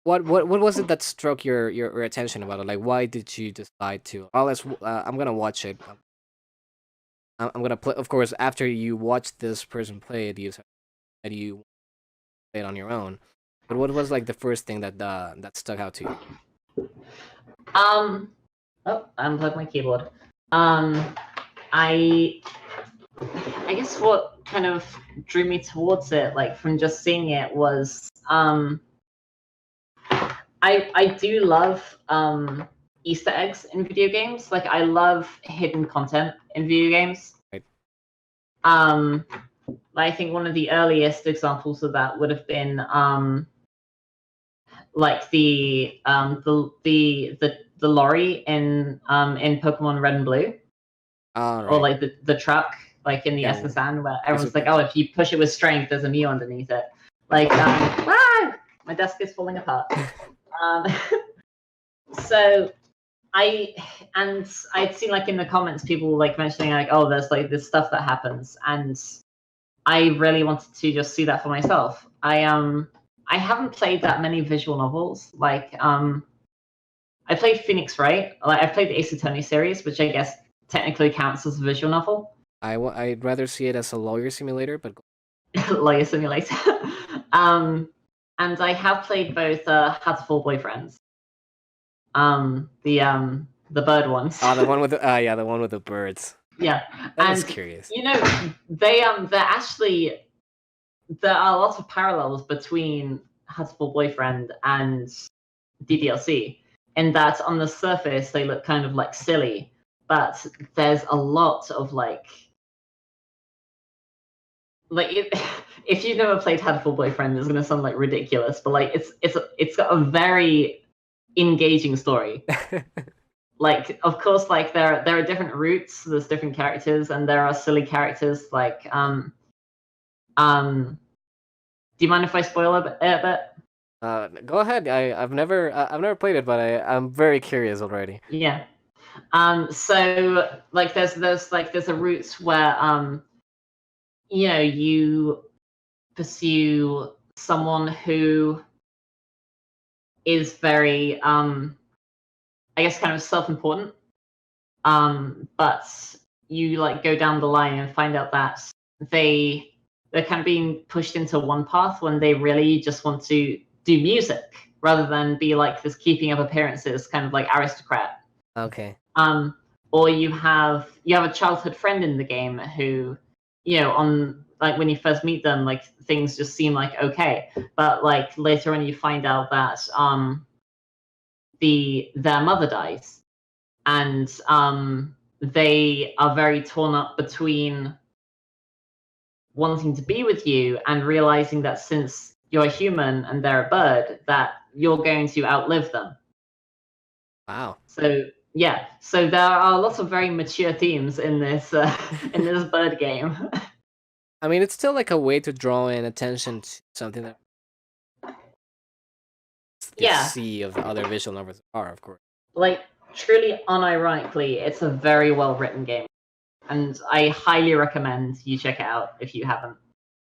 what was it that struck your attention about it? Like, why did you decide to? Oh, I'm gonna watch it. I'm gonna play. Of course, after you watch this person play it, you play it on your own. But what was like the first thing that stuck out to you? Um, oh, I unplugged my keyboard. I I guess what kind of drew me towards it, like from just seeing it, was I do love Easter eggs in video games. Like I love hidden content in video games. Right. I think one of the earliest examples of that would have been like the lorry in Pokemon Red and Blue, All or right. like the truck like in the Yeah. SSN where Yes, everyone's like, oh, if you push it with strength, there's a Mew underneath it. Like, my desk is falling apart. So I'd seen like in the comments people like mentioning like, oh, there's like this stuff that happens, and I really wanted to just see that for myself. I haven't played that many visual novels. Like I played Phoenix Wright. Like I played the Ace Attorney series, which I guess technically counts as a visual novel. I'd rather see it as a lawyer simulator, but Lawyer Simulator. And I have played both Hatoful Boyfriends. The bird ones. oh, the one with the one with the birds. Yeah, That was curious. You know, they're actually, there are lots of parallels between Hatoful Boyfriend and DDLC, in that on the surface they look kind of like silly, but there's a lot of like if you've never played Hatoful Boyfriend, it's gonna sound like ridiculous, but like it's got a very engaging story. Like, of course, like there are different routes, there's different characters, and there are silly characters. Like, do you mind if I spoil a bit? Go ahead. I've never played it, but I'm very curious already. Yeah. So like there's a route where you pursue someone who is very I guess kind of self-important, but you like go down the line and find out that they're kind of being pushed into one path when they really just want to do music rather than be like this keeping up appearances kind of like aristocrat. Okay. Or you have a childhood friend in the game who, on like when you first meet them, like things just seem like okay, but like later on you find out that their mother dies, and they are very torn up between wanting to be with you and realizing that since you're a human and they're a bird, that you're going to outlive them. Wow. So yeah, so there are lots of very mature themes in this in this bird game. I mean, it's still like a way to draw in attention to something that the Yeah, sea of other visual novels are, of course. like truly unironically, it's a very well written game, and I highly recommend you check it out if you haven't.